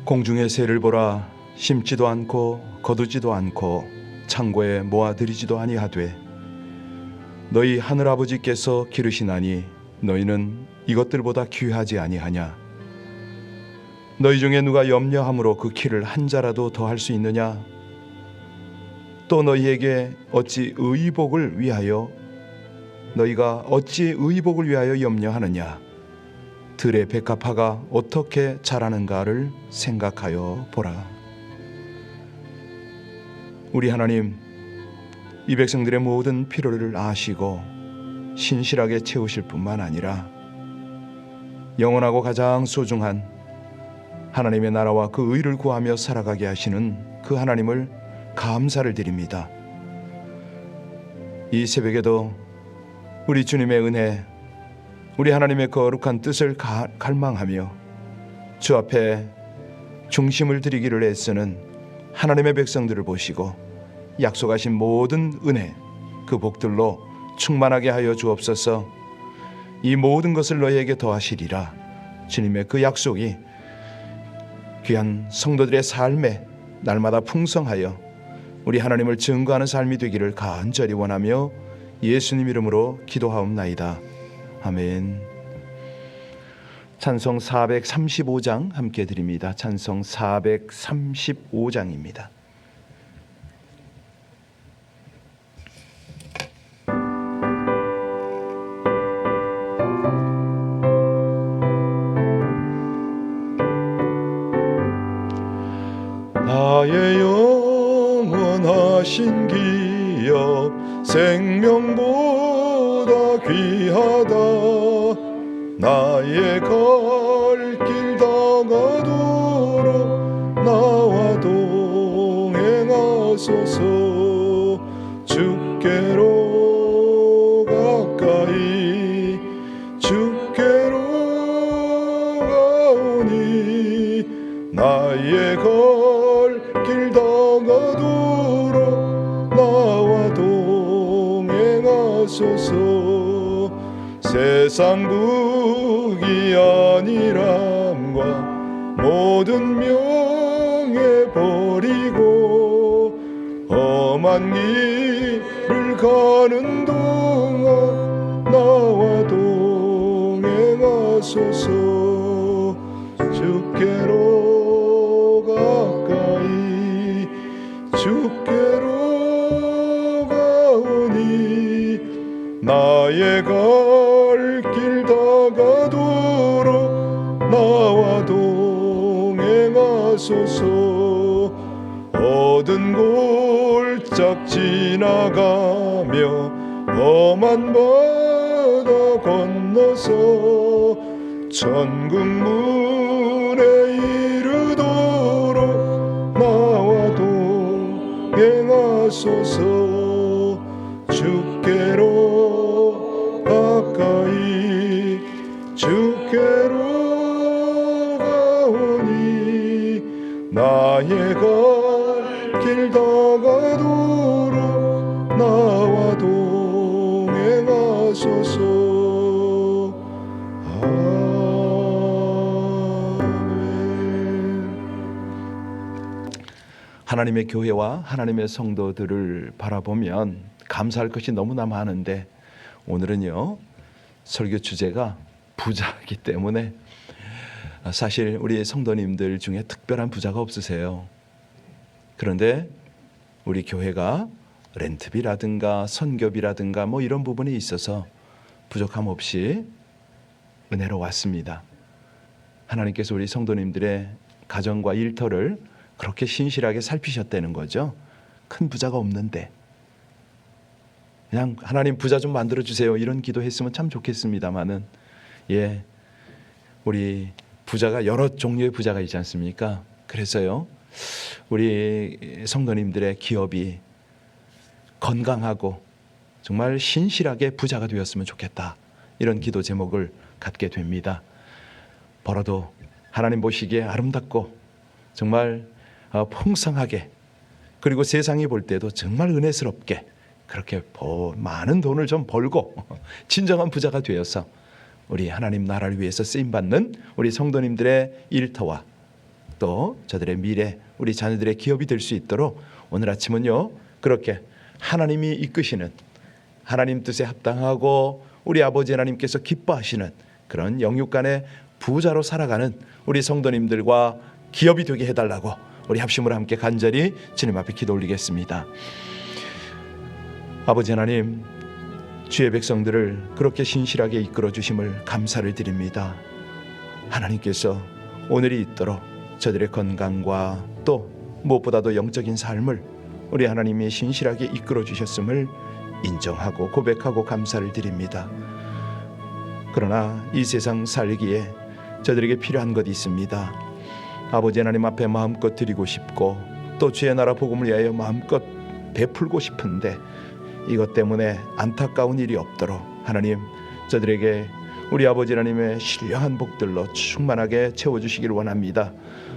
공중의 새를 보라. 심지도 않고 거두지도 않고 창고에 모아들이지도 아니하되 너희 하늘아버지께서 기르시나니 너희는 이것들보다 귀하지 아니하냐? 너희 중에 누가 염려함으로 그 키를 한 자라도 더할 수 있느냐? 또 너희에게 어찌 의복을 위하여 염려하느냐? 들의 백합화가 어떻게 자라는가를 생각하여 보라. 우리 하나님, 이 백성들의 모든 필요를 아시고 신실하게 채우실 뿐만 아니라 영원하고 가장 소중한 하나님의 나라와 그 의를 구하며 살아가게 하시는 그 하나님을 감사를 드립니다. 이 새벽에도 우리 주님의 은혜, 우리 하나님의 거룩한 뜻을 갈망하며 주 앞에 중심을 드리기를 애쓰는 하나님의 백성들을 보시고 약속하신 모든 은혜, 그 복들로 충만하게 하여 주옵소서. 이 모든 것을 너희에게 더하시리라. 주님의 그 약속이 귀한 성도들의 삶에 날마다 풍성하여 우리 하나님을 증거하는 삶이 되기를 간절히 원하며 예수님 이름으로 기도하옵나이다. 아멘. 찬송 435장 함께 드립니다. 찬송 435장입니다. 나의 영원하신 기업 생명보다 귀하다. 나의 갈 길 다가도록 나와 동행하소서. 주께로 가까이 주께로 가오니 나의 길 다가도록 나와 동행하소서. 세상 부귀 안일함과 모든 명예 버리고 험한 길을 가는 동안 나와 동행하소서. 주께로 가까이 주께로 가오니 나의 갈 길 다가도록 나와 동행하소서. 어두운 골짝 지나가며 험한 바다 건너서 천국 문에 이르도록 나와 동행하소서. 주께로 가까이 주께로 가오니 나의 갈 길 다가도록 나와 동행하소서. 하나님의 교회와 하나님의 성도들을 바라보면 감사할 것이 너무나 많은데 오늘은요, 설교 주제가 부자이기 때문에 사실 우리 성도님들 중에 특별한 부자가 없으세요. 그런데 우리 교회가 렌트비라든가 선교비라든가 뭐 이런 부분에 있어서 부족함 없이 은혜로 왔습니다. 하나님께서 우리 성도님들의 가정과 일터를 그렇게 신실하게 살피셨다는 거죠. 큰 부자가 없는데 그냥 하나님 부자 좀 만들어 주세요 이런 기도했으면 참 좋겠습니다만은, 우리 부자가 여러 종류의 부자가 있지 않습니까? 그래서요, 우리 성도님들의 기업이 건강하고 정말 신실하게 부자가 되었으면 좋겠다, 이런 기도 제목을 갖게 됩니다. 벌어도 하나님 보시기에 아름답고 정말 풍성하게, 그리고 세상이 볼 때도 정말 은혜스럽게 그렇게 많은 돈을 좀 벌고 진정한 부자가 되어서 우리 하나님 나라를 위해서 쓰임받는 우리 성도님들의 일터와 또 저들의 미래, 우리 자녀들의 기업이 될 수 있도록 오늘 아침은요 그렇게 하나님이 이끄시는, 하나님 뜻에 합당하고 우리 아버지 하나님께서 기뻐하시는 그런 영육간의 부자로 살아가는 우리 성도님들과 기업이 되게 해달라고 우리 합심으로 함께 간절히 주님 앞에 기도 올리겠습니다. 아버지 하나님, 주의 백성들을 그렇게 신실하게 이끌어 주심을 감사를 드립니다. 하나님께서 오늘이 있도록 저들의 건강과 또 무엇보다도 영적인 삶을 우리 하나님이 신실하게 이끌어 주셨음을 인정하고 고백하고 감사를 드립니다. 그러나 이 세상 살기에 저들에게 필요한 것이 있습니다. 아버지 하나님 앞에 마음껏 드리고 싶고 또 주의 나라 복음을 위하여 마음껏 베풀고 싶은데 이것 때문에 안타까운 일이 없도록 하나님 저들에게 우리 아버지 하나님의 신령한 복들로 충만하게 채워주시기를 원합니다.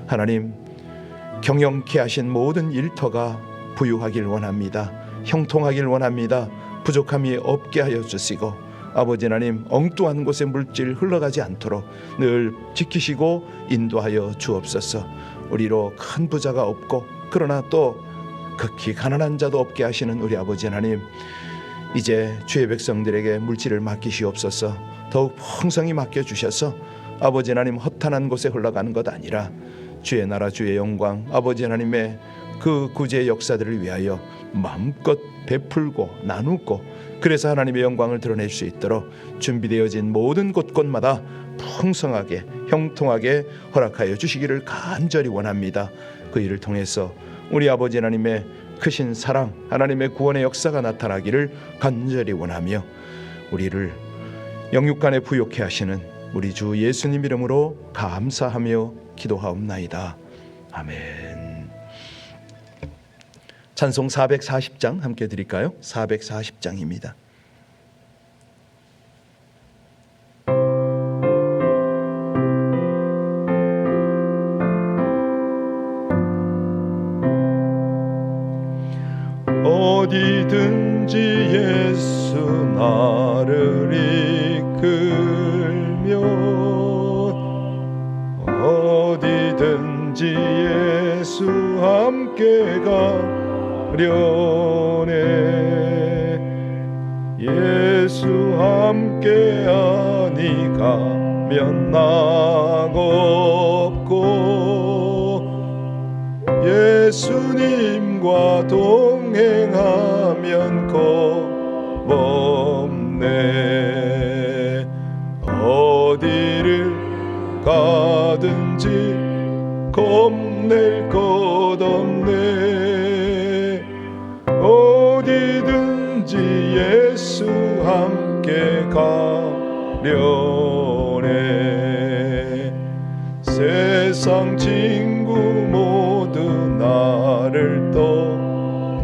하나님, 경영케 하신 모든 일터가 부유하길 원합니다. 형통하길 원합니다. 부족함이 없게 하여 주시고 아버지 하나님, 엉뚱한 곳에 물질 흘러가지 않도록 늘 지키시고 인도하여 주옵소서. 우리로 큰 부자가 없고 그러나 또 극히 가난한 자도 없게 하시는 우리 아버지 하나님, 이제 주의 백성들에게 물질을 맡기시옵소서. 더욱 풍성히 맡겨주셔서 아버지 하나님 허탄한 곳에 흘러가는 것 아니라 주의 나라 주의 영광 아버지 하나님의 그 구제의 역사들을 위하여 마음껏 베풀고 나누고 그래서 하나님의 영광을 드러낼 수 있도록 준비되어진 모든 곳곳마다 풍성하게 형통하게 허락하여 주시기를 간절히 원합니다. 그 일을 통해서 우리 아버지 하나님의 크신 사랑, 하나님의 구원의 역사가 나타나기를 간절히 원하며 우리를 영육간에 부욕해 하시는 우리 주 예수님 이름으로 감사하며 기도하옵나이다. 아멘. 찬송 440장 함께 드릴까요? 440장입니다. 어디든지 예수 나를 이끌며 어디든지 예수 함께 가려네 예수 함께 하니 가면 낙없고 예수님과 동행하면 겁없네 어디를 가든지 겁낼 것 없네 어디든지 예수 함께 가려네 세상 친구 모두 나를 떠나도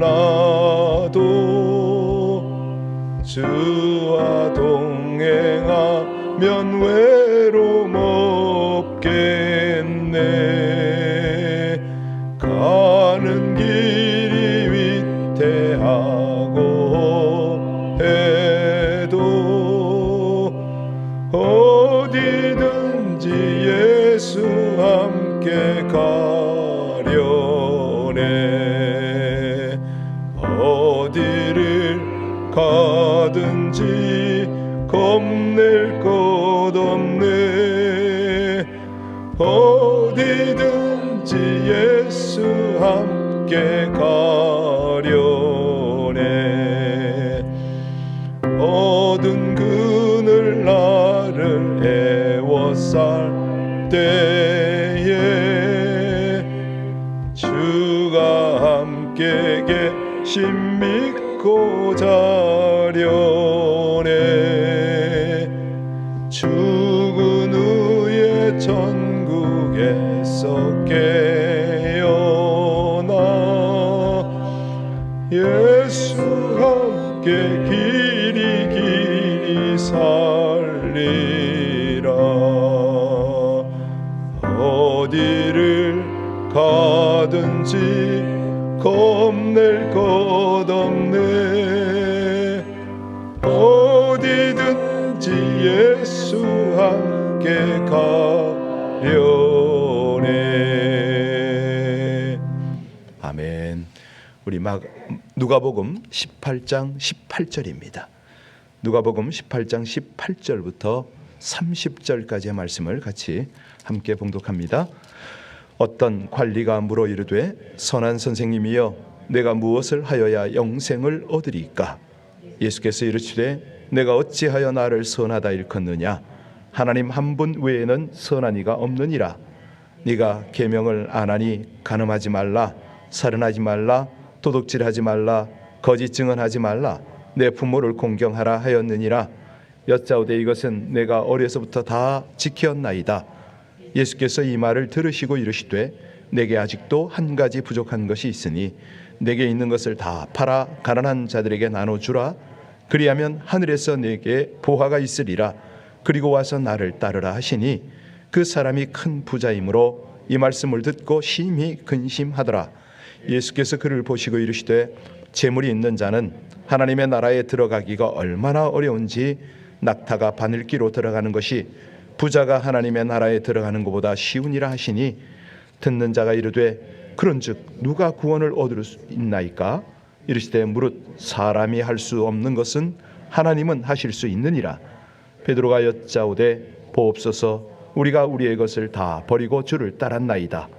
주와 동행하면 외로움 없겠네 가는 길이 위태하고 해도 어디든지 예수 함께 가려네 어디를 가든지 겁낼 것 없네 어디든지 예수 함께 가려네 어두운 그늘 나를 애워쌀 때에 주가 함께 계심 믿고 자려네 죽은 후에 천국에서 깨어나 예수 함께 길이 길이 살리라 어디를 가든지 겁낼 것 없네 어디든지 예수 함께 가려네 우리 누가복음 18장 18절입니다. 누가복음 18장 18절부터 30절까지의 말씀을 같이 함께 봉독합니다. 어떤 관리가 물어 이르되 선한 선생님이여 내가 무엇을 하여야 영생을 얻으리까? 예수께서 이르시되 내가 어찌하여 나를 선하다 일컫느냐? 하나님 한 분 외에는 선한 이가 없느니라. 네가 계명을 안 하니 간음하지 말라, 살인하지 말라, 도둑질하지 말라, 거짓 증언하지 말라, 내 부모를 공경하라 하였느니라. 여짜오되 이것은 내가 어려서부터 다 지켰나이다. 예수께서 이 말을 들으시고 이르시되 내게 아직도 한 가지 부족한 것이 있으니 내게 있는 것을 다 팔아 가난한 자들에게 나눠주라. 그리하면 하늘에서 내게 보화가 있으리라. 그리고 와서 나를 따르라 하시니 그 사람이 큰 부자이므로 이 말씀을 듣고 심히 근심하더라. 예수께서 그를 보시고 이르시되 재물이 있는 자는 하나님의 나라에 들어가기가 얼마나 어려운지 낙타가 바늘기로 들어가는 것이 부자가 하나님의 나라에 들어가는 것보다 쉬우니라 하시니 듣는 자가 이르되 그런즉 누가 구원을 얻을 수 있나이까? 이르시되 무릇 사람이 할 수 없는 것은 하나님은 하실 수 있느니라. 베드로가 여짜오되 보옵소서 우리가 우리의 것을 다 버리고 주를 따랐나이다.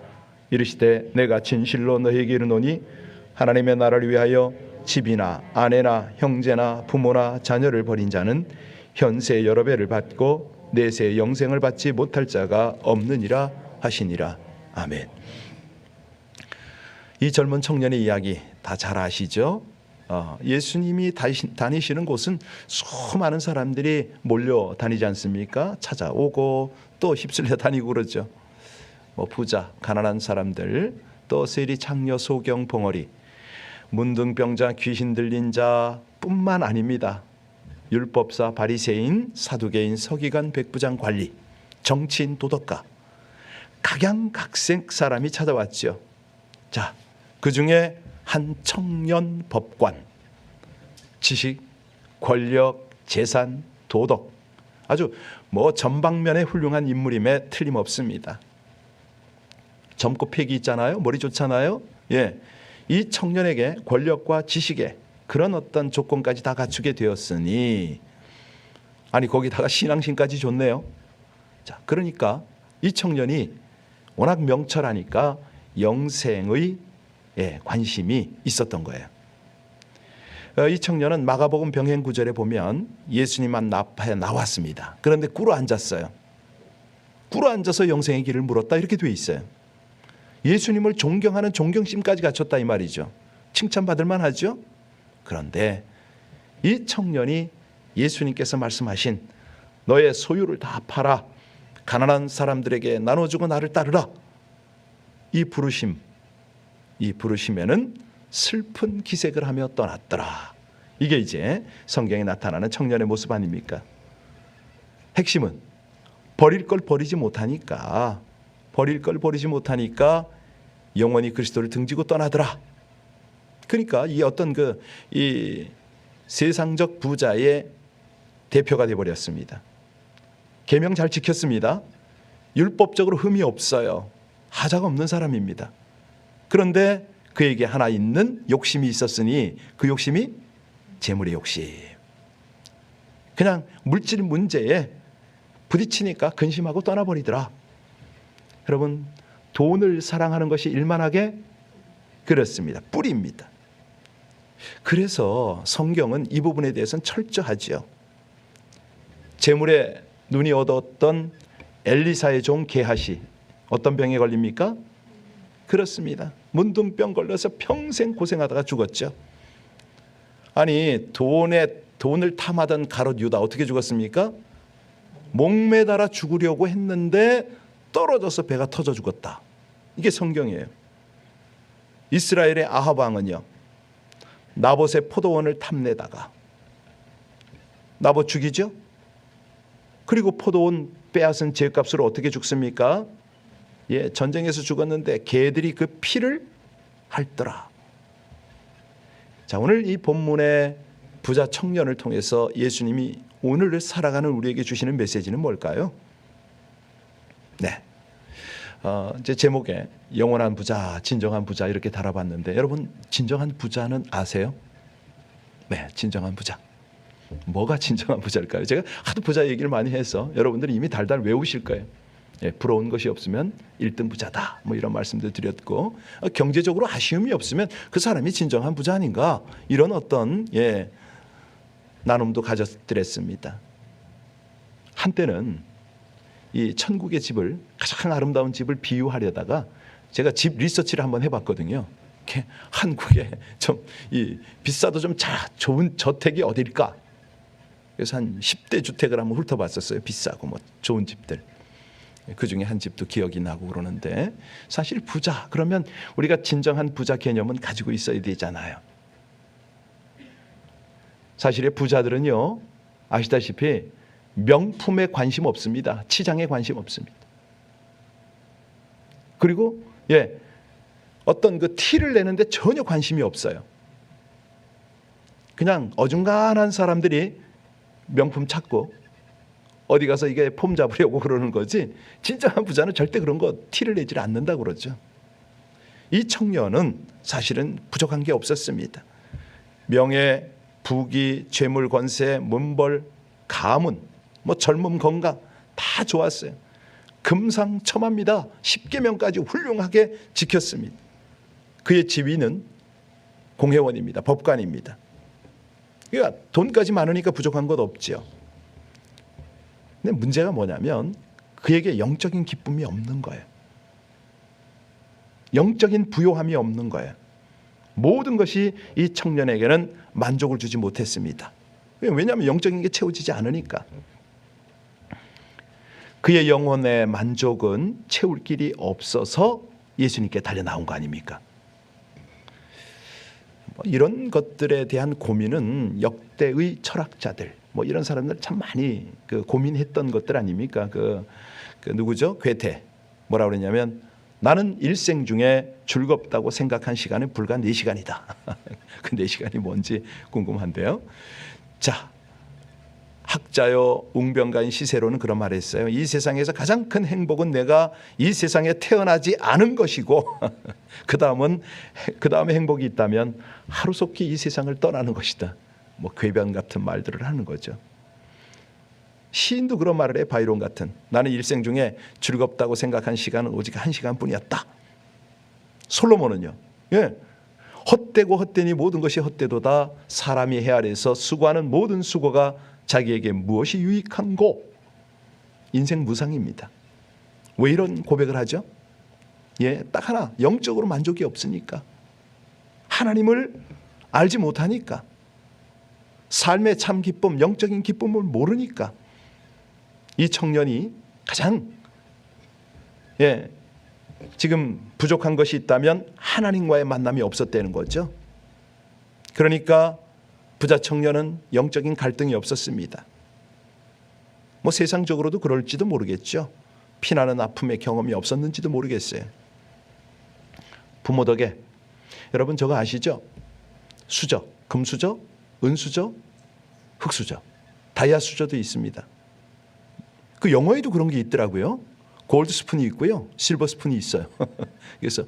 이르시되 내가 진실로 너희에게 이르노니 하나님의 나라를 위하여 집이나 아내나 형제나 부모나 자녀를 버린 자는 현세 여러 배를 받고 내세 영생을 받지 못할 자가 없느니라 하시니라. 아멘. 이 젊은 청년의 이야기 다 잘 아시죠? 예수님이 다니시는 곳은 수많은 사람들이 몰려 다니지 않습니까? 찾아오고 또 휩쓸려 다니고 그러죠. 부자, 가난한 사람들, 또 세리, 창녀, 소경, 봉어리, 문둥병자, 귀신 들린 자뿐만 아닙니다. 율법사, 바리새인, 사두개인, 서기관, 백부장, 관리, 정치인, 도덕가, 각양각색 사람이 찾아왔죠. 자, 그 중에 한 청년 법관, 지식, 권력, 재산, 도덕, 아주 전방면에 훌륭한 인물임에 틀림없습니다. 젊고 패기 있잖아요. 머리 좋잖아요. 예, 이 청년에게 권력과 지식의 그런 어떤 조건까지 다 갖추게 되었으니, 아니 거기다가 신앙심까지 좋네요. 자, 그러니까 이 청년이 워낙 명철하니까 영생의 관심이 있었던 거예요. 이 청년은 마가복음 병행 구절에 보면 예수님 앞에 나왔습니다. 그런데 꿇어 앉았어요. 꿇어 앉아서 영생의 길을 물었다 이렇게 돼 있어요. 예수님을 존경하는 존경심까지 갖췄다 이 말이죠. 칭찬받을 만하죠. 그런데 이 청년이 예수님께서 말씀하신 너의 소유를 다 팔아 가난한 사람들에게 나눠주고 나를 따르라, 이 부르심에는 슬픈 기색을 하며 떠났더라. 이게 이제 성경에 나타나는 청년의 모습 아닙니까? 핵심은 버릴 걸 버리지 못하니까 영원히 그리스도를 등지고 떠나더라. 그러니까 이 어떤 이 세상적 부자의 대표가 되어버렸습니다. 계명 잘 지켰습니다. 율법적으로 흠이 없어요. 하자가 없는 사람입니다. 그런데 그에게 하나 있는 욕심이 있었으니 그 욕심이 재물의 욕심. 그냥 물질 문제에 부딪히니까 근심하고 떠나버리더라. 여러분, 돈을 사랑하는 것이 일만하게 그렇습니다. 뿌리입니다. 그래서 성경은 이 부분에 대해서는 철저하죠. 재물에 눈이 얻었던 엘리사의 종 게하시 어떤 병에 걸립니까? 그렇습니다. 문둥병 걸려서 평생 고생하다가 죽었죠. 아니 돈을 탐하던 가롯 유다 어떻게 죽었습니까? 목매달아 죽으려고 했는데 떨어져서 배가 터져 죽었다. 이게 성경이에요. 이스라엘의 아합 왕은요, 나봇의 포도원을 탐내다가 나봇 죽이죠. 그리고 포도원 빼앗은 죄값으로 어떻게 죽습니까? 전쟁에서 죽었는데 개들이 그 피를 핥더라. 자, 오늘 이 본문의 부자 청년을 통해서 예수님이 오늘을 살아가는 우리에게 주시는 메시지는 뭘까요? 네, 이제 제목에 영원한 부자, 진정한 부자 이렇게 달아봤는데 여러분 진정한 부자는 아세요? 네, 진정한 부자. 뭐가 진정한 부자일까요? 제가 하도 부자 얘기를 많이 해서 여러분들이 이미 달달 외우실 거예요. 예, 부러운 것이 없으면 1등 부자다. 뭐 이런 말씀도 드렸고 경제적으로 아쉬움이 없으면 그 사람이 진정한 부자 아닌가 이런 어떤 나눔도 가져드렸습니다. 한때는 이 천국의 집을 가장 아름다운 집을 비유하려다가 제가 집 리서치를 한번 해봤거든요. 한국에 좀 비싸도 좀 좋은 저택이 어딜까? 그래서 한 10대 주택을 한번 훑어봤었어요. 비싸고 뭐 좋은 집들. 그 중에 한 집도 기억이 나고 그러는데 사실 부자 그러면 우리가 진정한 부자 개념은 가지고 있어야 되잖아요. 사실의 부자들은요 아시다시피 명품에 관심 없습니다. 치장에 관심 없습니다. 그리고 어떤 그 티를 내는데 전혀 관심이 없어요. 그냥 어중간한 사람들이 명품 찾고 어디 가서 이게 폼 잡으려고 그러는 거지 진정한 부자는 절대 그런 거 티를 내질 않는다고 그러죠. 이 청년은 사실은 부족한 게 없었습니다. 명예, 부귀, 재물, 권세, 문벌, 가문, 뭐 젊음, 건강 다 좋았어요. 금상첨화입니다. 10계명까지 훌륭하게 지켰습니다. 그의 지위는 공회원입니다. 법관입니다. 그러니까 돈까지 많으니까 부족한 것 없죠. 근데 문제가 뭐냐면 그에게 영적인 기쁨이 없는 거예요. 영적인 부요함이 없는 거예요. 모든 것이 이 청년에게는 만족을 주지 못했습니다. 왜냐하면 영적인 게 채워지지 않으니까. 그의 영혼의 만족은 채울 길이 없어서 예수님께 달려 나온 거 아닙니까? 이런 것들에 대한 고민은 역대의 철학자들 뭐 이런 사람들 참 많이 고민했던 것들 아닙니까? 그 누구죠? 괴테 뭐라 그러냐면 나는 일생 중에 즐겁다고 생각한 시간은 불과 4시간이다. 그 4시간이 뭔지 궁금한데요. 자, 학자요 웅변가인 시세로는 그런 말을 했어요. 이 세상에서 가장 큰 행복은 내가 이 세상에 태어나지 않은 것이고 그 다음에 행복이 있다면 하루속히 이 세상을 떠나는 것이다. 뭐 궤변 같은 말들을 하는 거죠. 시인도 그런 말을 해. 바이론 같은. 나는 일생 중에 즐겁다고 생각한 시간은 오직 1시간뿐이었다. 솔로몬은요. 헛되고 헛되니 모든 것이 헛되도다. 사람이 헤아려서 수고하는 모든 수고가 자기에게 무엇이 유익한고? 인생 무상입니다. 왜 이런 고백을 하죠? 딱 하나. 영적으로 만족이 없으니까. 하나님을 알지 못하니까. 삶의 참 기쁨, 영적인 기쁨을 모르니까. 이 청년이 가장 지금 부족한 것이 있다면 하나님과의 만남이 없었다는 거죠. 그러니까 부자 청년은 영적인 갈등이 없었습니다. 뭐 세상적으로도 그럴지도 모르겠죠. 피나는 아픔의 경험이 없었는지도 모르겠어요. 부모 덕에 여러분 저거 아시죠? 수저, 금수저, 은수저, 흑수저, 다이아 수저도 있습니다. 그 영어에도 그런 게 있더라고요. 골드 스푼이 있고요, 실버 스푼이 있어요. 그래서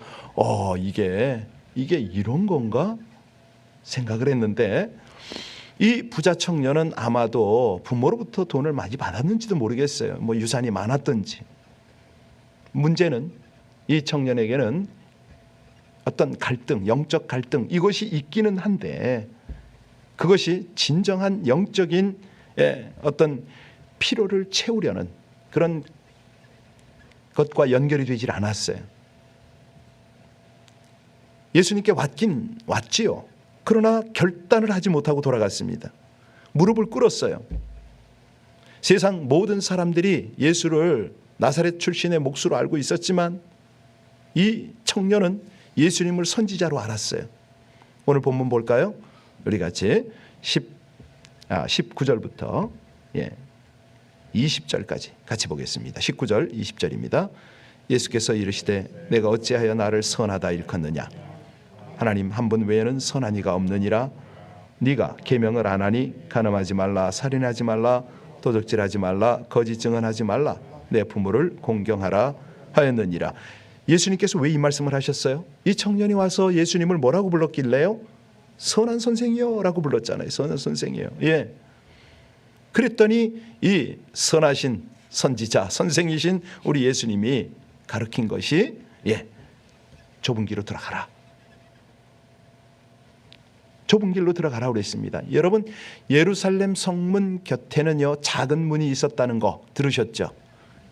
이게 이런 건가 생각을 했는데 이 부자 청년은 아마도 부모로부터 돈을 많이 받았는지도 모르겠어요. 뭐 유산이 많았든지. 문제는 이 청년에게는 어떤 갈등, 영적 갈등 이것이 있기는 한데 그것이 진정한 영적인 어떤 필요를 채우려는 그런 것과 연결이 되질 않았어요. 예수님께 왔긴 왔지요. 그러나 결단을 하지 못하고 돌아갔습니다. 무릎을 꿇었어요. 세상 모든 사람들이 예수를 나사렛 출신의 몫으로 알고 있었지만 이 청년은 예수님을 선지자로 알았어요. 오늘 본문 볼까요? 우리 같이 19절부터 20절까지 같이 보겠습니다. 19절 20절입니다. 예수께서 이르시되 내가 어찌하여 나를 선하다 일컫느냐. 하나님 한 분 외에는 선한 이가 없느니라. 네가 계명을 안 하니 간음하지 말라, 살인하지 말라, 도적질하지 말라, 거짓 증언하지 말라, 내 부모를 공경하라, 하였느니라. 예수님께서 왜 이 말씀을 하셨어요? 이 청년이 와서 예수님을 뭐라고 불렀길래요? 선한 선생이요 라고 불렀잖아요. 선한 선생이요. 예. 그랬더니 이 선하신 선지자 선생이신 우리 예수님이 가르친 것이 좁은 길로 들어가라. 좁은 길로 들어가라 그랬습니다. 여러분, 예루살렘 성문 곁에는요 작은 문이 있었다는 거 들으셨죠?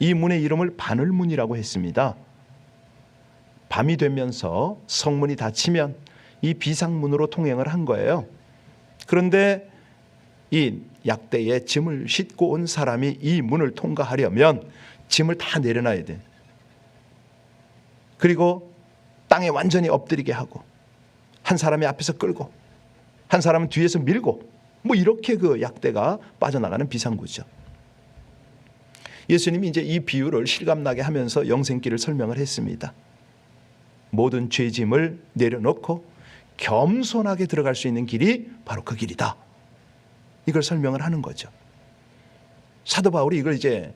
이 문의 이름을 바늘문이라고 했습니다. 밤이 되면서 성문이 닫히면 이 비상문으로 통행을 한 거예요. 그런데 이 약대에 짐을 싣고 온 사람이 이 문을 통과하려면 짐을 다 내려놔야 돼. 그리고 땅에 완전히 엎드리게 하고 한 사람이 앞에서 끌고 한 사람은 뒤에서 밀고 뭐 이렇게 그 약대가 빠져나가는 비상구죠. 예수님이 이제 이 비유를 실감나게 하면서 영생길을 설명을 했습니다. 모든 죄짐을 내려놓고 겸손하게 들어갈 수 있는 길이 바로 그 길이다. 이걸 설명을 하는 거죠. 사도 바울이 이걸 이제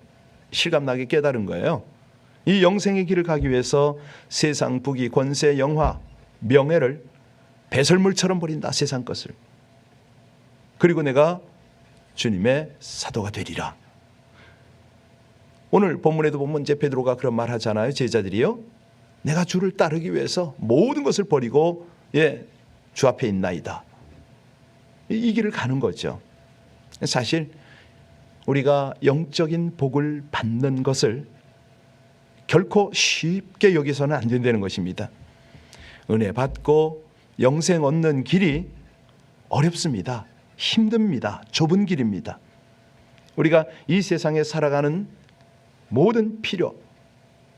실감나게 깨달은 거예요. 이 영생의 길을 가기 위해서 세상 부귀 권세 영화 명예를 배설물처럼 버린다. 세상 것을. 그리고 내가 주님의 사도가 되리라. 오늘 본문에도 보면 이제 베드로가 그런 말 하잖아요. 제자들이요, 내가 주를 따르기 위해서 모든 것을 버리고 주 앞에 있나이다. 이 길을 가는 거죠. 사실 우리가 영적인 복을 받는 것을 결코 쉽게 여기서는 안 된다는 것입니다. 은혜 받고 영생 얻는 길이 어렵습니다. 힘듭니다. 좁은 길입니다. 우리가 이 세상에 살아가는 모든 필요,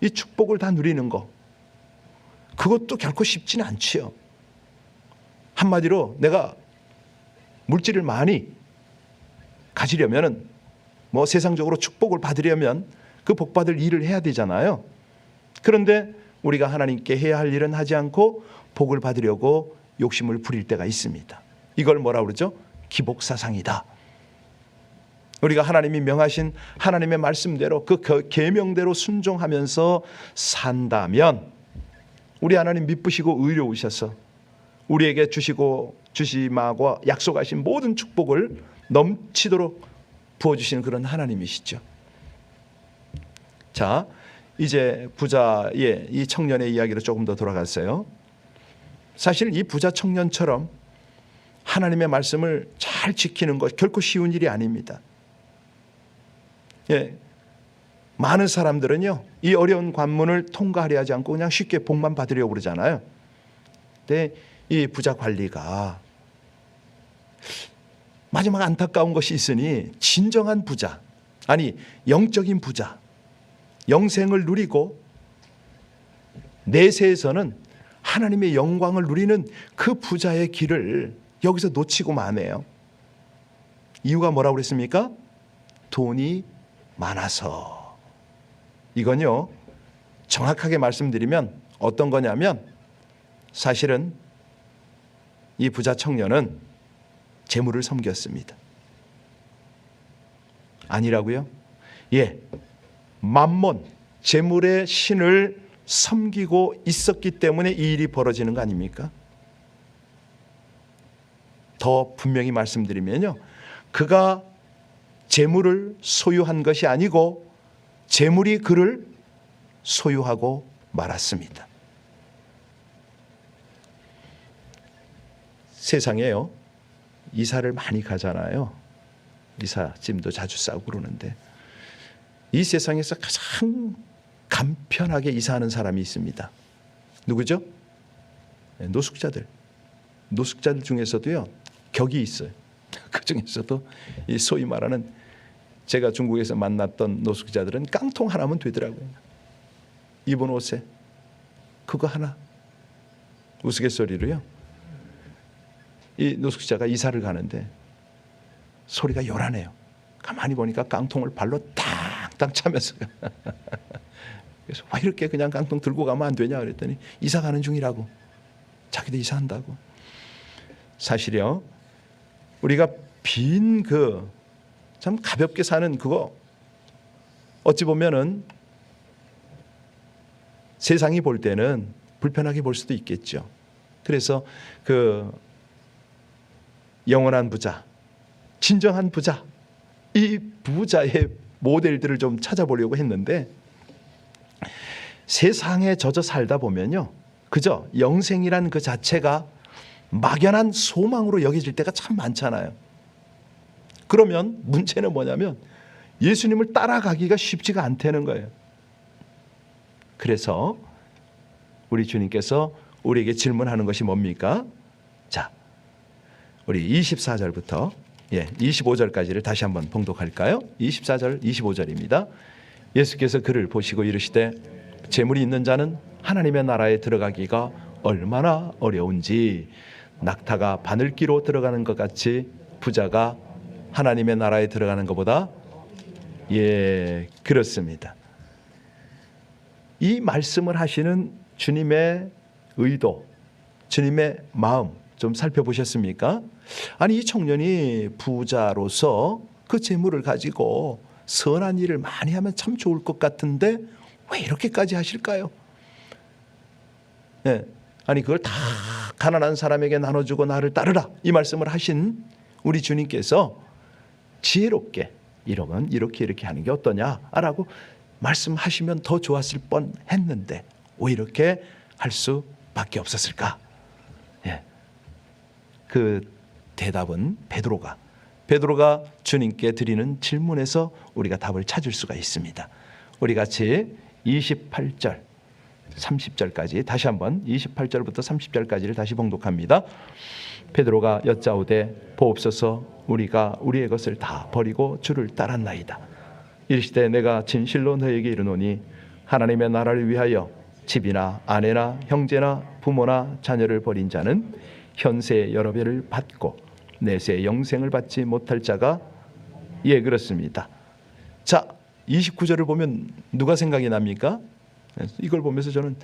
이 축복을 다 누리는 거, 그것도 결코 쉽지는 않지요. 한마디로 내가 물질을 많이 가지려면은 뭐 세상적으로 축복을 받으려면 그 복 받을 일을 해야 되잖아요. 그런데 우리가 하나님께 해야 할 일은 하지 않고 복을 받으려고 욕심을 부릴 때가 있습니다. 이걸 뭐라 그러죠? 기복사상이다. 우리가 하나님이 명하신 하나님의 말씀대로 그 계명대로 순종하면서 산다면 우리 하나님 미쁘시고 의로우셔서 우리에게 주시마고 약속하신 모든 축복을 넘치도록 부어주시는 그런 하나님이시죠. 자, 이제 부자의 이 청년의 이야기로 조금 더 돌아갔어요. 사실 이 부자 청년처럼 하나님의 말씀을 잘 지키는 것 결코 쉬운 일이 아닙니다. 많은 사람들은요 이 어려운 관문을 통과하려 하지 않고 그냥 쉽게 복만 받으려고 그러잖아요. 근데 이 부자 관리가 마지막 안타까운 것이 있으니 진정한 부자, 아니 영적인 부자, 영생을 누리고 내세에서는 하나님의 영광을 누리는 그 부자의 길을 여기서 놓치고 마네요. 이유가 뭐라고 그랬습니까? 돈이 많아서. 이건요 정확하게 말씀드리면 어떤 거냐면 사실은 이 부자 청년은 재물을 섬겼습니다. 아니라고요? 만몬, 재물의 신을 섬기고 있었기 때문에 이 일이 벌어지는 거 아닙니까? 더 분명히 말씀드리면요, 그가 재물을 소유한 것이 아니고 재물이 그를 소유하고 말았습니다. 세상에요 이사를 많이 가잖아요. 이삿짐도 자주 싸고 그러는데 이 세상에서 가장 간편하게 이사하는 사람이 있습니다. 누구죠? 노숙자들. 노숙자들 중에서도요 격이 있어요. 그 중에서도 이 소위 말하는 제가 중국에서 만났던 노숙자들은 깡통 하나면 되더라고요. 입은 옷에 그거 하나. 우스갯소리로요, 이 노숙자가 이사를 가는데 소리가 요란해요. 가만히 보니까 깡통을 발로 땅땅 차면서요. 그래서 왜 이렇게 그냥 깡통 들고 가면 안 되냐 그랬더니 이사 가는 중이라고. 자기도 이사한다고. 사실요 우리가 빈 그 참 가볍게 사는 그거 어찌 보면은 세상이 볼 때는 불편하게 볼 수도 있겠죠. 그래서 그 영원한 부자, 진정한 부자, 이 부자의 모델들을 좀 찾아보려고 했는데 세상에 젖어 살다 보면요, 그저 영생이란 그 자체가 막연한 소망으로 여겨질 때가 참 많잖아요. 그러면 문제는 뭐냐면 예수님을 따라가기가 쉽지가 않다는 거예요. 그래서 우리 주님께서 우리에게 질문하는 것이 뭡니까? 자, 우리 24절부터 25절까지를 다시 한번 봉독할까요? 24절, 25절입니다. 예수께서 그를 보시고 이르시되 재물이 있는 자는 하나님의 나라에 들어가기가 얼마나 어려운지 낙타가 바늘기로 들어가는 것 같이 부자가 하나님의 나라에 들어가는 것보다 그렇습니다. 이 말씀을 하시는 주님의 의도, 주님의 마음 좀 살펴보셨습니까? 아니, 이 청년이 부자로서 그 재물을 가지고 선한 일을 많이 하면 참 좋을 것 같은데 왜 이렇게까지 하실까요? 아니, 그걸 다 가난한 사람에게 나눠주고 나를 따르라, 이 말씀을 하신 우리 주님께서 지혜롭게 이러면 이렇게 하는 게 어떠냐라고 말씀하시면 더 좋았을 뻔했는데 왜 이렇게 할 수밖에 없었을까? 그 대답은 베드로가 주님께 드리는 질문에서 우리가 답을 찾을 수가 있습니다. 우리 같이 28절 30절까지 다시 한번 28절부터 30절까지를 다시 봉독합니다. 베드로가 여짜오되 보옵소서, 우리가 우리의 것을 다 버리고 주를 따랐나이다. 이르시되 내가 진실로 너에게 이르노니 하나님의 나라를 위하여 집이나 아내나 형제나 부모나 자녀를 버린 자는 현세 여러 배를 받고 내세 영생을 받지 못할 자가 그렇습니다. 자, 29절을 보면 누가 생각이 납니까? 이걸 보면서 저는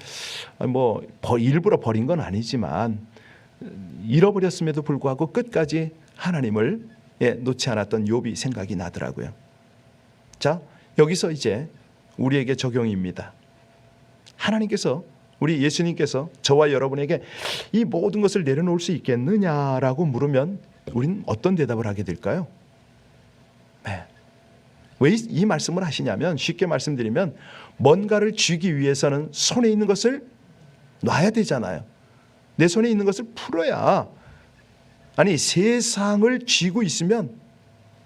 일부러 버린 건 아니지만 잃어버렸음에도 불구하고 끝까지 하나님을 놓지 않았던 욥이 생각이 나더라고요. 자, 여기서 이제 우리에게 적용입니다. 하나님께서, 우리 예수님께서 저와 여러분에게 이 모든 것을 내려놓을 수 있겠느냐라고 물으면 우리는 어떤 대답을 하게 될까요? 왜 이 말씀을 하시냐면, 쉽게 말씀드리면 뭔가를 쥐기 위해서는 손에 있는 것을 놔야 되잖아요. 내 손에 있는 것을 풀어야, 아니 세상을 쥐고 있으면,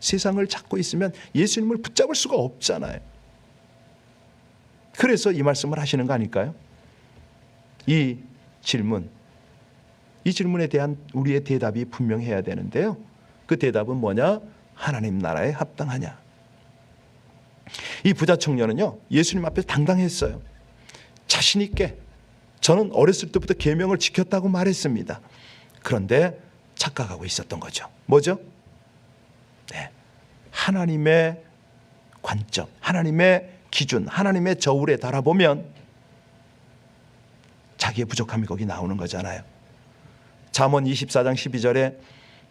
세상을 잡고 있으면 예수님을 붙잡을 수가 없잖아요. 그래서 이 말씀을 하시는 거 아닐까요? 이 질문에 대한 우리의 대답이 분명해야 되는데요. 그 대답은 뭐냐? 하나님 나라에 합당하냐? 이 부자 청년은요, 예수님 앞에 당당했어요. 자신 있게 저는 어렸을 때부터 계명을 지켰다고 말했습니다. 그런데 착각하고 있었던 거죠. 뭐죠? 하나님의 관점, 하나님의 기준, 하나님의 저울에 달아보면 자기의 부족함이 거기 나오는 거잖아요. 잠언 24장 12절에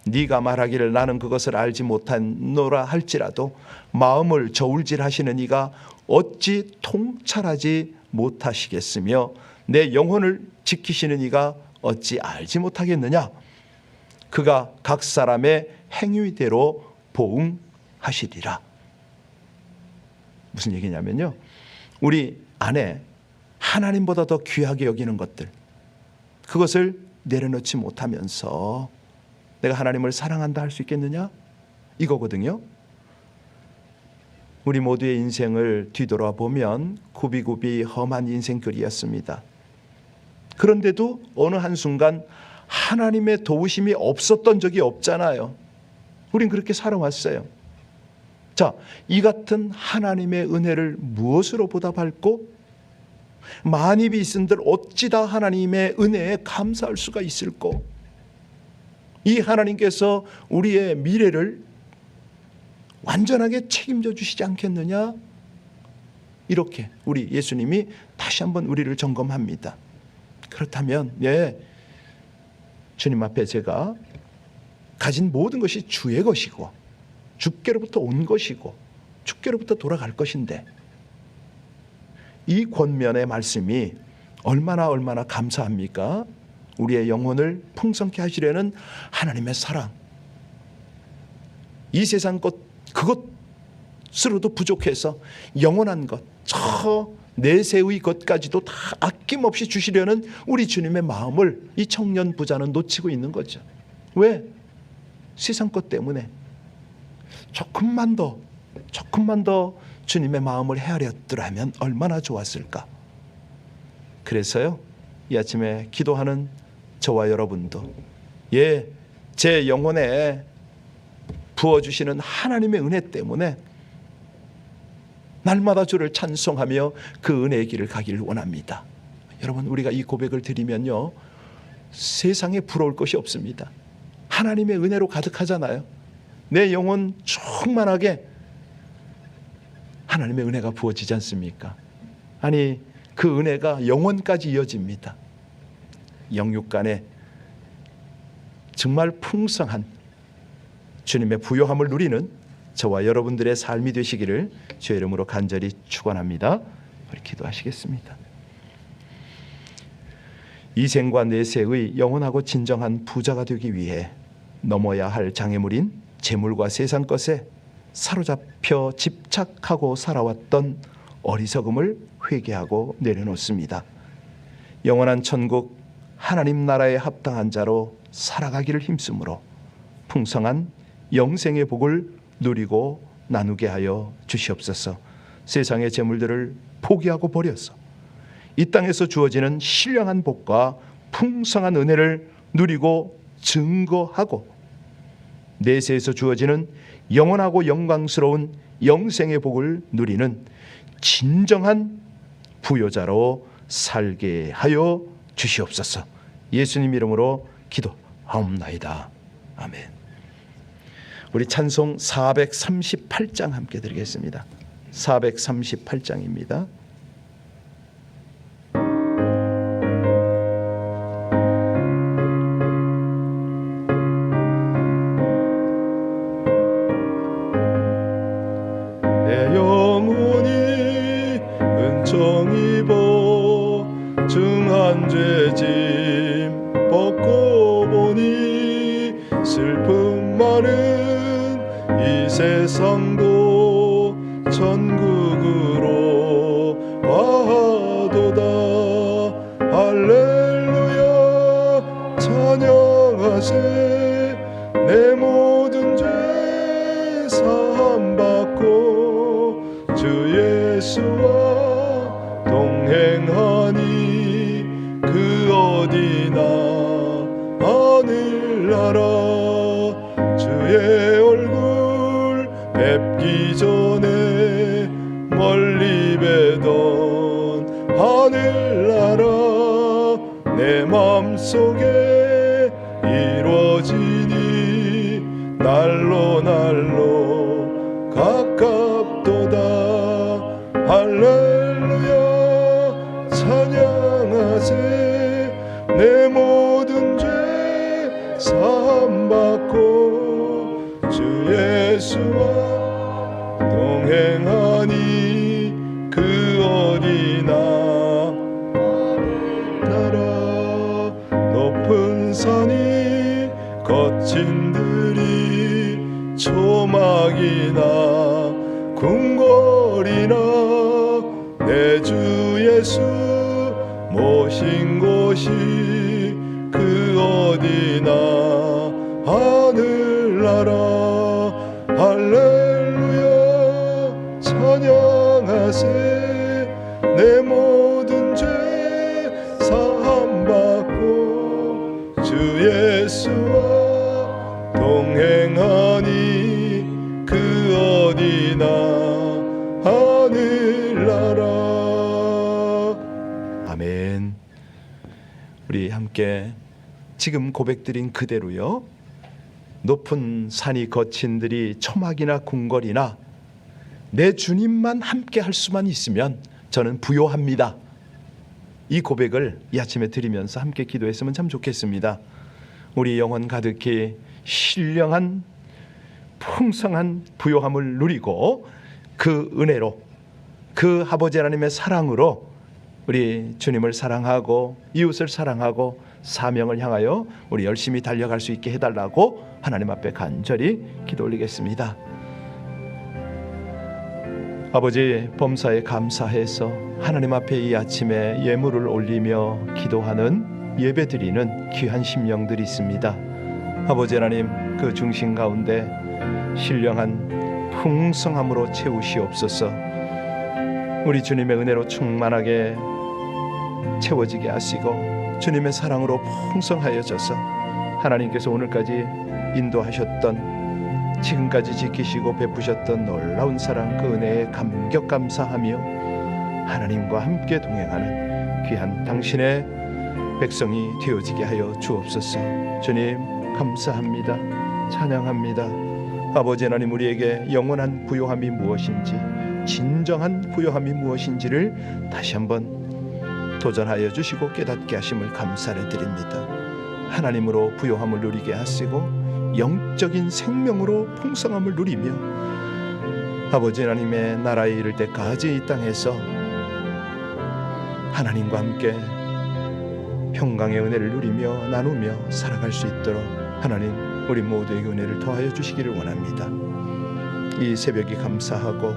네가 말하기를 나는 그것을 알지 못하노라 할지라도 마음을 저울질하시는 이가 어찌 통찰하지 못하시겠으며 내 영혼을 지키시는 이가 어찌 알지 못하겠느냐. 그가 각 사람의 행위대로 보응하시리라. 무슨 얘기냐면요, 우리 안에 하나님보다 더 귀하게 여기는 것들, 그것을 내려놓지 못하면서 내가 하나님을 사랑한다 할 수 있겠느냐? 이거거든요. 우리 모두의 인생을 뒤돌아보면 굽이굽이 험한 인생글이었습니다. 그런데도 어느 한순간 하나님의 도우심이 없었던 적이 없잖아요. 우린 그렇게 살아왔어요. 자, 이 같은 하나님의 은혜를 무엇으로 보답할꼬? 만입이 있은들 어찌다 하나님의 은혜에 감사할 수가 있을꼬? 이 하나님께서 우리의 미래를 완전하게 책임져 주시지 않겠느냐? 이렇게 우리 예수님이 다시 한번 우리를 점검합니다. 그렇다면 주님 앞에 제가 가진 모든 것이 주의 것이고 주께로부터 온 것이고 주께로부터 돌아갈 것인데, 이 권면의 말씀이 얼마나 감사합니까? 우리의 영혼을 풍성케 하시려는 하나님의 사랑. 이 세상 것 그것으로도 부족해서 영원한 것, 저 내세의 것까지도 다 아낌없이 주시려는 우리 주님의 마음을 이 청년 부자는 놓치고 있는 거죠. 왜? 세상 것 때문에. 조금만 더 주님의 마음을 헤아렸더라면 얼마나 좋았을까. 그래서요, 이 아침에 기도하는 저와 여러분도 제 영혼에 부어주시는 하나님의 은혜 때문에 날마다 주를 찬송하며 그 은혜의 길을 가기를 원합니다. 여러분, 우리가 이 고백을 드리면요, 세상에 부러울 것이 없습니다. 하나님의 은혜로 가득하잖아요. 내 영혼 충만하게 하나님의 은혜가 부어지지 않습니까? 아니, 그 은혜가 영원까지 이어집니다. 영육간에 정말 풍성한 주님의 부요함을 누리는 저와 여러분들의 삶이 되시기를 주의 이름으로 간절히 축원합니다. 우리 기도하시겠습니다. 이 생과 내세의 영원하고 진정한 부자가 되기 위해 넘어야 할 장애물인 재물과 세상 것에 사로잡혀 집착하고 살아왔던 어리석음을 회개하고 내려놓습니다. 영원한 천국 하나님 나라에 합당한 자로 살아가기를 힘쓰므로 풍성한 영생의 복을 누리고 나누게 하여 주시옵소서. 세상의 재물들을 포기하고 버려서 이 땅에서 주어지는 신령한 복과 풍성한 은혜를 누리고 증거하고 내세에서 주어지는 영원하고 영광스러운 영생의 복을 누리는 진정한 부요자로 살게 하여 주시옵소서. 예수님 이름으로 기도하옵나이다. 아멘. 우리 찬송 438장 함께 드리겠습니다. 438장입니다. 내 영혼이 은총 입어 증한 죄짐 벗고 보니 슬픔 많은 이 세상도 천국으로 와도다. 할렐루야 찬양하세. 내 모든 죄 사함 받고 주 예수와 동행하니 그 어디나 하늘나라. 주의 얼굴 뵙기 전에 멀리 뵈던 하늘나라 내 맘속에 이루어지니 날로 가깝도다. 할렐루야 찬양하세. 내 모든 죄 사함 받고 주 예수와 동행하니 그 어디나 나라. 높은 산이 거친 들이 초막이나 궁궐이나 내 주 예수 모신 곳이 그 어디나 하늘나라. 할렐루야 찬양하세. 내 모든 죄 사함 받고 주 예수와 동행하니 그 어디나 하늘나라. 아멘. 우리 함께 지금 고백드린 그대로요, 높은 산이 거친 들이 초막이나 궁궐이나 내 주님만 함께 할 수만 있으면 저는 부요합니다. 이 고백을 이 아침에 드리면서 함께 기도했으면 참 좋겠습니다. 우리 영혼 가득히 신령한 풍성한 부요함을 누리고 그 은혜로, 그 아버지 하나님의 사랑으로 우리 주님을 사랑하고 이웃을 사랑하고 사명을 향하여 우리 열심히 달려갈 수 있게 해달라고 하나님 앞에 간절히 기도 올리겠습니다. 아버지, 범사에 감사해서 하나님 앞에 이 아침에 예물을 올리며 기도하는 예배드리는 귀한 심령들이 있습니다. 아버지 하나님, 그 중심 가운데 신령한 풍성함으로 채우시옵소서. 우리 주님의 은혜로 충만하게 채워지게 하시고 주님의 사랑으로 풍성하여져서 하나님께서 오늘까지 인도하셨던, 지금까지 지키시고 베푸셨던 놀라운 사랑, 그 은혜에 감격 감사하며 하나님과 함께 동행하는 귀한 당신의 백성이 되어지게 하여 주옵소서. 주님 감사합니다. 찬양합니다. 아버지 하나님, 우리에게 영원한 부요함이 무엇인지, 진정한 부요함이 무엇인지를 다시 한번 도전하여 주시고 깨닫게 하심을 감사를 드립니다. 하나님으로 부요함을 누리게 하시고 영적인 생명으로 풍성함을 누리며 아버지 하나님의 나라에 이를 때까지 이 땅에서 하나님과 함께 평강의 은혜를 누리며 나누며 살아갈 수 있도록 하나님, 우리 모두에게 은혜를 더하여 주시기를 원합니다. 이 새벽이 감사하고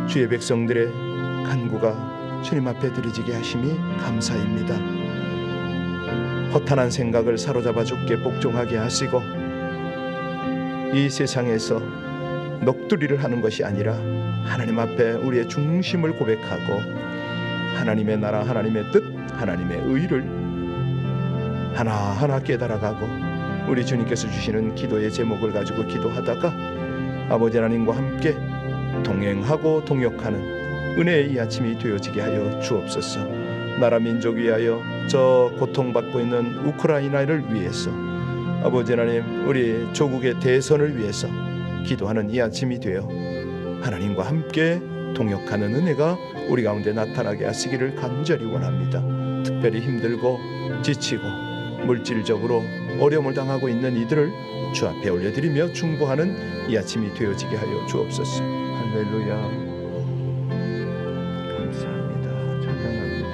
주의 백성들의 간구가 주님 앞에 드려지게 하심이 감사입니다. 허탄한 생각을 사로잡아 주께 복종하게 하시고 이 세상에서 넋두리를 하는 것이 아니라 하나님 앞에 우리의 중심을 고백하고 하나님의 나라, 하나님의 뜻, 하나님의 의를 하나하나 깨달아가고 우리 주님께서 주시는 기도의 제목을 가지고 기도하다가 아버지 하나님과 함께 동행하고 동역하는 은혜의 이 아침이 되어지게 하여 주옵소서. 나라 민족 위하여 저 고통받고 있는 우크라이나를 위해서 아버지 하나님, 우리 조국의 대선을 위해서 기도하는 이 아침이 되어 하나님과 함께 동역하는 은혜가 우리 가운데 나타나게 하시기를 간절히 원합니다. 특별히 힘들고 지치고 물질적으로 어려움을 당하고 있는 이들을 주 앞에 올려드리며 중보하는 이 아침이 되어지게 하여 주옵소서. 할렐루야. 감사합니다. 찬양합니다.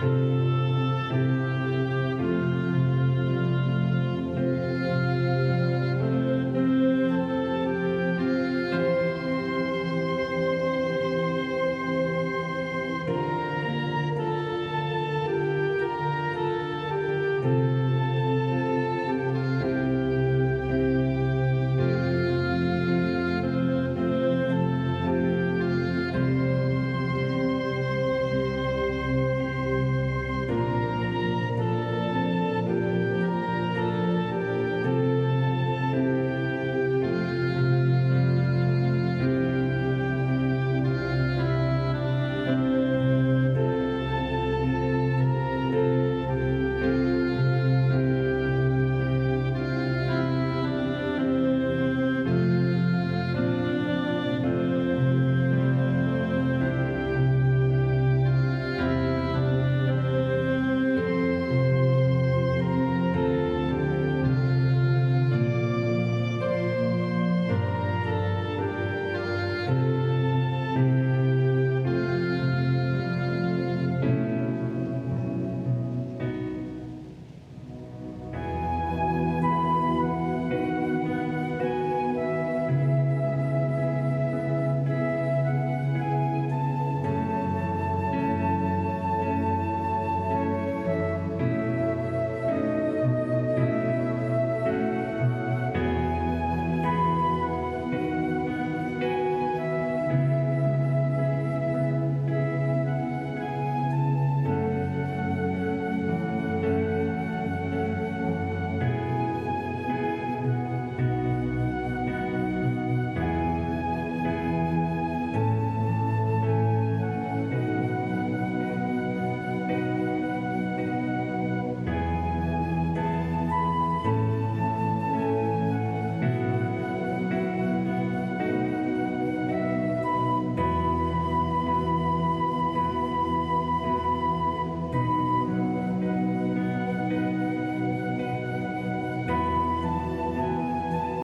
주